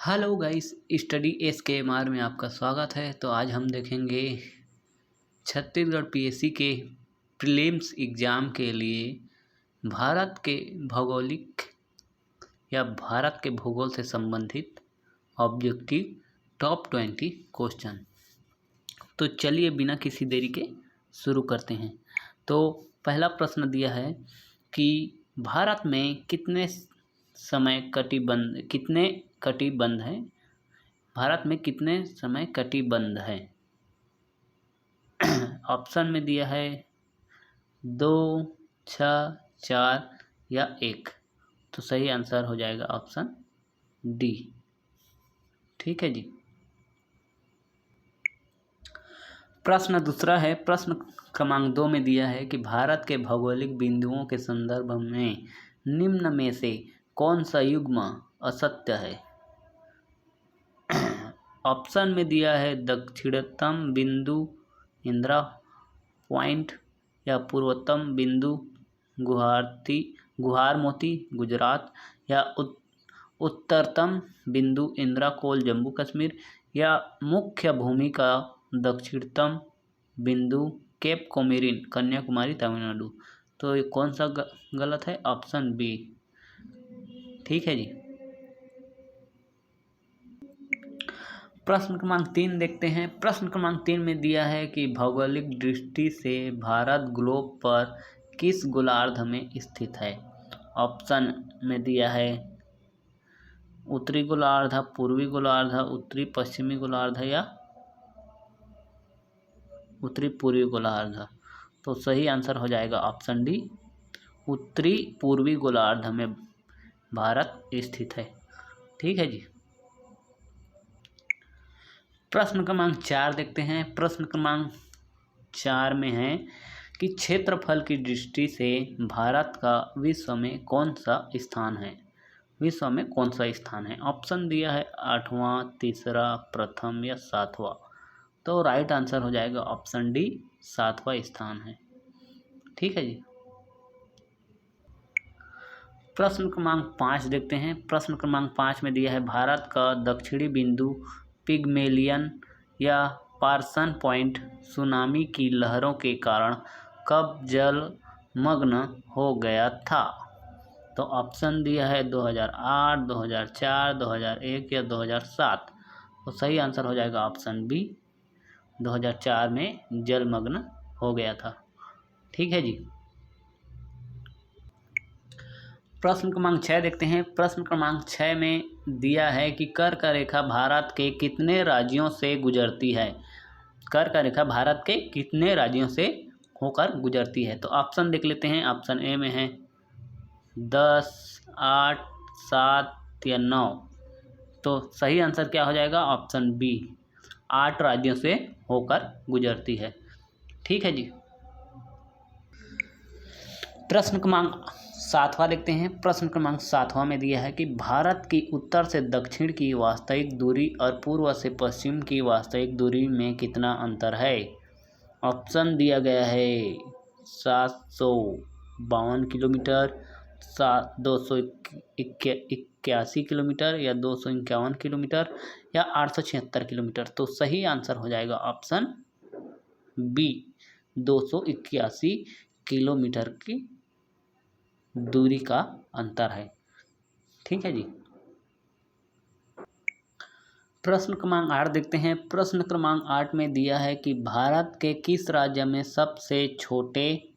Hello guys, study S के M R में आपका स्वागत है। तो आज हम देखेंगे छत्तीसगढ़ पीएससी के प्रीलिम्स एग्ज़ाम के लिए भारत के भौगोलिक या भारत के भूगोल से संबंधित ऑब्जेक्टिव टॉप 20 क्वेश्चन। तो चलिए बिना किसी देरी के शुरू करते हैं। तो पहला प्रश्न दिया है कि भारत में कितने कटिबंध है। भारत में कितने समय कटिबंध है। ऑप्शन में दिया है 2, 6, 4 या 1। तो सही आंसर हो जाएगा ऑप्शन डी। ठीक है जी। प्रश्न दूसरा है, प्रश्न क्रमांक 2 में दिया है कि भारत के भौगोलिक बिंदुओं के संदर्भ में निम्न में से कौन सा युग्म असत्य है। ऑप्शन में दिया है दक्षिणतम बिंदु इंदिरा पॉइंट या पूर्वोत्तम बिंदु गुहार मोती गुजरात या उत्तरतम बिंदु इंदिरा कोल जम्मू कश्मीर या मुख्य भूमि का दक्षिणतम बिंदु केप कोमोरिन कन्याकुमारी तमिलनाडु। तो ये कौन सा गलत है? Option B. ठीक है जी। प्रश्न क्रमांक 3 देखते हैं। प्रश्न क्रमांक 3 में दिया है कि भौगोलिक दृष्टि से भारत ग्लोब पर किस गोलार्ध में स्थित है। ऑप्शन में दिया है उत्तरी गोलार्ध, पूर्वी गोलार्ध, उत्तरी पश्चिमी गोलार्ध या उत्तरी पूर्वी गोलार्ध। तो सही आंसर हो जाएगा ऑप्शन डी, उत्तरी पूर्वी गोलार्ध में भारत स्थित है। ठीक है जी। प्रश्न क्रमांक 4 देखते हैं। प्रश्न क्रमांक 4 में है कि क्षेत्रफल की दृष्टि से भारत का विश्व में कौन सा स्थान है। विश्व में कौन सा स्थान है। ऑप्शन दिया है 8वां, तीसरा, प्रथम या 7वां। तो राइट आंसर हो जाएगा ऑप्शन डी, 7वां स्थान है। ठीक है जी। प्रश्न क्रमांक 5 देखते हैं। प्रश्न क्रमांक 5 में दिया है भारत का दक्षिणी बिंदु पिग्मेलियन या पार्सन पॉइंट सुनामी की लहरों के कारण कब जलमग्न हो गया था। तो ऑप्शन दिया है 2008, 2004, 2001 या 2007। तो सही आंसर हो जाएगा ऑप्शन बी, 2004 में जलमग्न हो गया था। ठीक है जी। प्रश्न क्रमांक 6 देखते हैं। प्रश्न क्रमांक 6 में दिया है कि कर्क रेखा भारत के कितने राज्यों से गुजरती है। कर्क रेखा भारत के कितने राज्यों से होकर गुजरती है। तो ऑप्शन देख लेते हैं। ऑप्शन ए में है 10, 8, 7 या 9। तो सही आंसर क्या हो जाएगा? ऑप्शन बी, 8 राज्यों से होकर गुजरती है। ठीक है जी। प्रश्न क्रमांक 7वां देखते हैं। प्रश्न क्रमांक 7वां में दिया है कि भारत की उत्तर से दक्षिण की वास्तविक दूरी और पूर्व से पश्चिम की वास्तविक दूरी में कितना अंतर है। ऑप्शन दिया गया है 752 किलोमीटर, 281 किलोमीटर या 251 किलोमीटर या 876 किलोमीटर। तो सही आंसर हो जाएगा ऑप्शन बी, 281 किलोमीटर की दूरी का अंतर है। ठीक है जी। प्रश्न क्रमांक 8 देखते हैं। प्रश्न क्रमांक 8 में दिया है कि भारत के किस राज्य में सबसे छोटे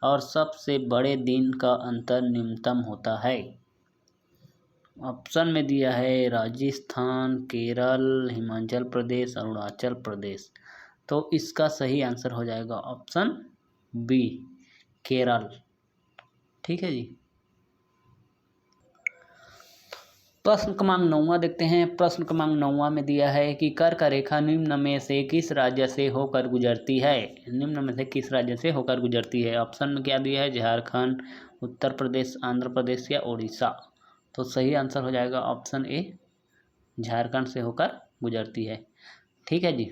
और सबसे बड़े दिन का अंतर न्यूनतम होता है। ऑप्शन में दिया है राजस्थान, केरल, हिमाचल प्रदेश, अरुणाचल प्रदेश। तो इसका सही आंसर हो जाएगा ऑप्शन बी, केरल। ठीक है जी। प्रश्न क्रमांक 9वां देखते हैं। प्रश्न क्रमांक 9वां में दिया है कि कर्क रेखा निम्न में से किस राज्य से होकर गुजरती है। निम्न में से किस राज्य से होकर गुजरती है। ऑप्शन में क्या दिया है? झारखंड, उत्तर प्रदेश, आंध्र प्रदेश या उड़ीसा। तो सही आंसर हो जाएगा ऑप्शन ए, झारखंड से होकर गुजरती है। ठीक है जी।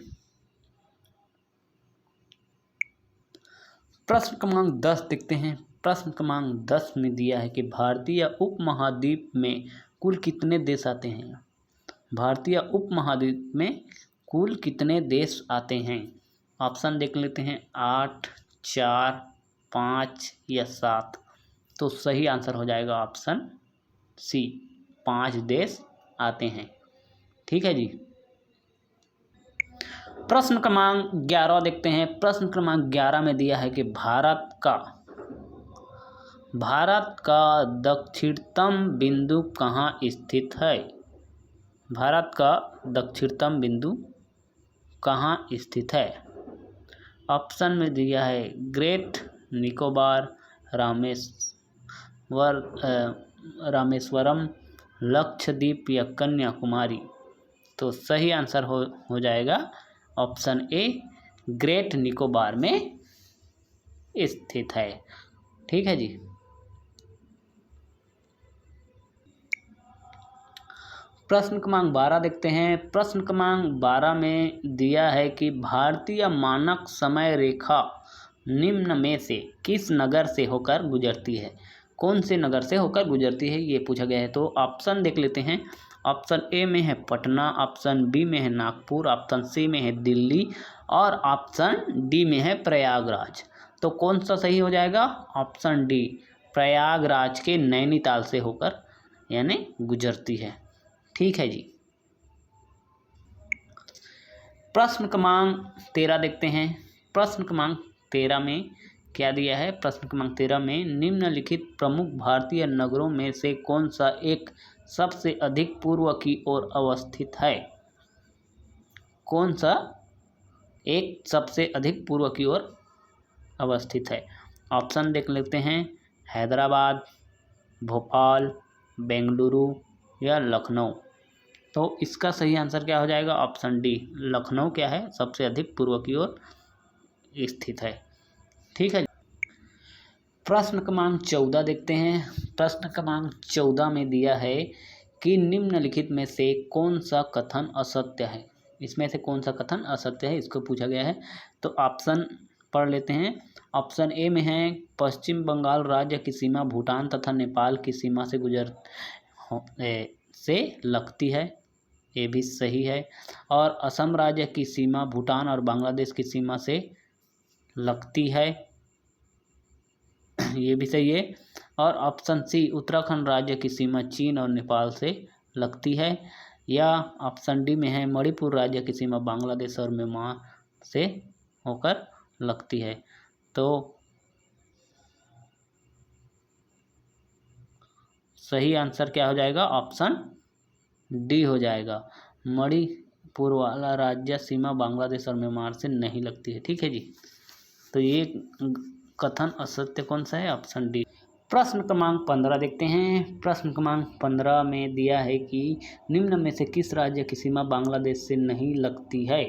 प्रश्न क्रमांक 10 देखते हैं। प्रश्न क्रमांक 10 में दिया है कि भारतीय उपमहाद्वीप में कुल कितने देश आते हैं। भारतीय उपमहाद्वीप में कुल कितने देश आते हैं? ऑप्शन देख लेते हैं, 8, 4, 5 या 7। तो सही आंसर हो जाएगा ऑप्शन सी, 5 देश आते हैं। ठीक है जी। प्रश्न क्रमांक 11 देखते हैं। प्रश्न क्रमांक 11 में दिया है कि भारत का दक्षिणतम बिंदु कहाँ स्थित है? भारत का दक्षिणतम बिंदु कहाँ स्थित है? ऑप्शन में दिया है ग्रेट निकोबार, रामेश्वरम, लक्षद्वीप या कन्याकुमारी। तो सही आंसर हो जाएगा ऑप्शन ए, ग्रेट निकोबार में स्थित है। ठीक है जी। प्रश्न क्रमांक 12 देखते हैं। प्रश्न क्रमांक 12 में दिया है कि भारतीय मानक समय रेखा निम्न में से किस नगर से होकर गुजरती है? कौन से नगर से होकर गुजरती है, ये पूछा गया है। तो ऑप्शन देख लेते हैं। ऑप्शन ए में है पटना, ऑप्शन बी में है नागपुर, ऑप्शन सी में है दिल्ली और ऑप्शन डी में है प्रयागराज। तो कौन सा सही हो जाएगा? ऑप्शन डी, प्रयागराज के नैनीताल से होकर यानी गुजरती है। ठीक है जी। प्रश्न क्रमांक 13 देखते हैं। प्रश्न क्रमांक 13 में क्या दिया है? प्रश्न क्रमांक 13 में निम्नलिखित प्रमुख भारतीय नगरों में से कौन सा एक सबसे अधिक पूर्व की ओर अवस्थित है? कौन सा एक सबसे अधिक पूर्व की ओर अवस्थित है? ऑप्शन देख लेते हैं। हैदराबाद, भोपाल, बेंगलुरु या लखनऊ। तो इसका सही आंसर क्या हो जाएगा? ऑप्शन डी, लखनऊ क्या है, सबसे अधिक पूर्व की ओर स्थित है। ठीक है। प्रश्न क्रमांक 14 देखते हैं। प्रश्न क्रमांक 14 में दिया है कि निम्नलिखित में से कौन सा कथन असत्य है? इसमें से कौन सा कथन असत्य है, इसको पूछा गया है। तो ऑप्शन पढ़ लेते हैं। ऑप्शन ए में है पश्चिम बंगाल राज्य की सीमा भूटान तथा नेपाल की सीमा से लगती है, ये भी सही है। और असम राज्य की सीमा भूटान और बांग्लादेश की सीमा से लगती है, ये भी सही है। और ऑप्शन सी, उत्तराखंड राज्य की सीमा चीन और नेपाल से लगती है। या ऑप्शन डी में है मणिपुर राज्य की सीमा बांग्लादेश और म्यांमार से होकर लगती है। तो सही आंसर क्या हो जाएगा? ऑप्शन डी हो जाएगा, मणिपुर वाला राज्य सीमा बांग्लादेश और म्यांमार से नहीं लगती है। ठीक है जी। तो ये कथन असत्य कौन सा है? Option D. प्रश्न क्रमांक 15 देखते हैं। प्रश्न क्रमांक 15 में दिया है कि निम्न में से किस राज्य की सीमा बांग्लादेश से नहीं लगती है?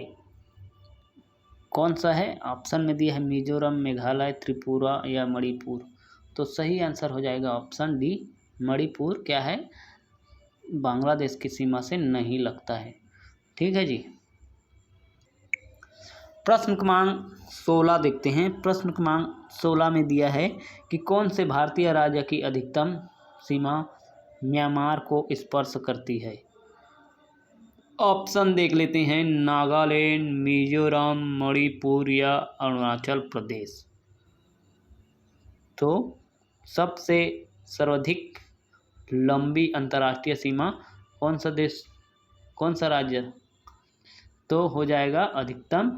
कौन सा है? ऑप्शन में दिया है मिजोरम, मेघालय, त्रिपुरा या मणिपुर। तो सही आंसर हो जाएगा ऑप्शन डी, मणिपुर क्या है, बांग्लादेश की सीमा से नहीं लगता है। ठीक है जी। प्रश्न क्रमांक 16 देखते हैं। प्रश्न क्रमांक 16 में दिया है कि कौन से भारतीय राज्य की अधिकतम सीमा म्यांमार को स्पर्श करती है? ऑप्शन देख लेते हैं। नागालैंड, मिजोरम, मणिपुर या अरुणाचल प्रदेश। तो सबसे सर्वाधिक लंबी अंतर्राष्ट्रीय सीमा कौन सा राज्य? तो हो जाएगा अधिकतम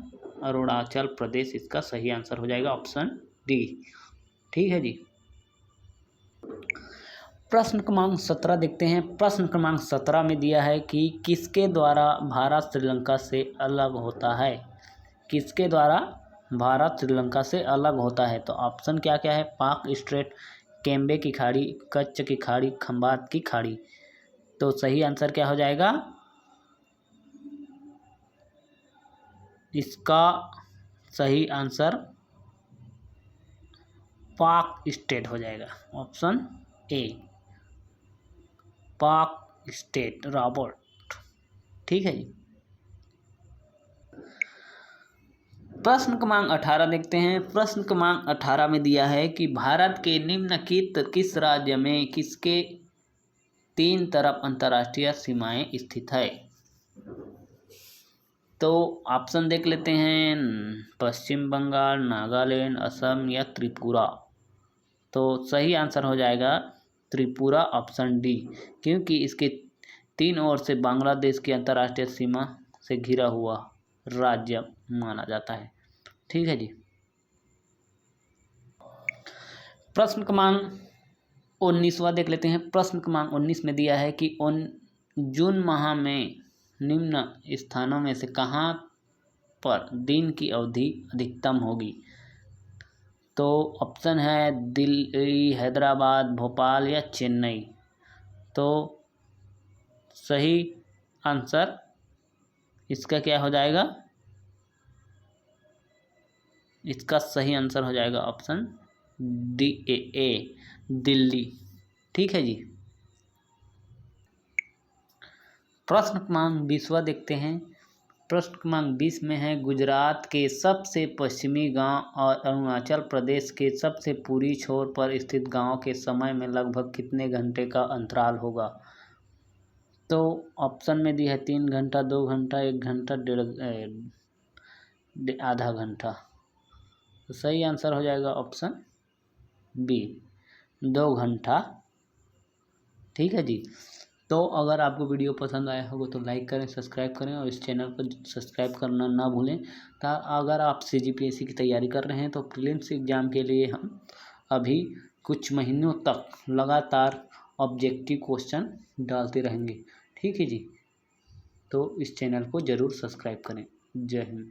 अरुणाचल प्रदेश, इसका सही आंसर हो जाएगा ऑप्शन डी। ठीक है जी। प्रश्न क्रमांक 17 देखते हैं। प्रश्न क्रमांक 17 में दिया है कि किसके द्वारा भारत श्रीलंका से अलग होता है? किसके द्वारा भारत श्रीलंका से अलग होता है? तो ऑप्शन क्या क्या है? पाक स्ट्रेट, केम्बे की खाड़ी, कच्छ की खाड़ी, खंबात की खाड़ी। तो सही आंसर क्या हो जाएगा? इसका सही आंसर पाक स्टेट हो जाएगा, ऑप्शन ए, पाक स्टेट, रॉबर्ट। ठीक है जी। प्रश्न क्रमांक 18 देखते हैं। प्रश्न क्रमांक 18 में दिया है कि भारत के निम्नलिखित किस राज्य में किसके 3 तरफ अंतर्राष्ट्रीय सीमाएं स्थित है? तो ऑप्शन देख लेते हैं, पश्चिम बंगाल, नागालैंड, असम या त्रिपुरा। तो सही आंसर हो जाएगा त्रिपुरा, ऑप्शन डी, क्योंकि इसके 3 ओर से बांग्लादेश की अंतर्राष्ट्रीय सीमा से घिरा हुआ राज्य माना जाता है। ठीक है जी। प्रश्न क्रमांक 19वां देख लेते हैं। प्रश्न क्रमांक 19 में दिया है कि जून माह में निम्न स्थानों में से कहाँ पर दिन की अवधि अधिकतम होगी। तो ऑप्शन है दिल्ली, हैदराबाद, भोपाल या चेन्नई। तो सही आंसर इसका क्या हो जाएगा, इसका सही आंसर हो जाएगा ऑप्शन डी, ए, दिल्ली। ठीक है जी। प्रश्न क्रमांक 20वां देखते हैं। प्रश्न क्रमांक 20 में है, गुजरात के सबसे पश्चिमी गांव और अरुणाचल प्रदेश के सबसे पूर्वी छोर पर स्थित गांव के समय में लगभग कितने घंटे का अंतराल होगा। तो ऑप्शन में दी है 3 घंटा, 2 घंटा, 1 घंटा, आधा घंटा। तो सही आंसर हो जाएगा ऑप्शन बी, 2 घंटा। ठीक है जी। तो अगर आपको वीडियो पसंद आया होगा तो लाइक करें, सब्सक्राइब करें और इस चैनल को सब्सक्राइब करना ना भूलें। अगर आप CGPSC की तैयारी कर रहे हैं तो प्रीलिम्स एग्ज़ाम के लिए हम अभी कुछ महीनों तक लगातार ऑब्जेक्टिव क्वेश्चन डालते रहेंगे। ठीक है जी। तो इस चैनल को ज़रूर सब्सक्राइब करें। जय हिंद।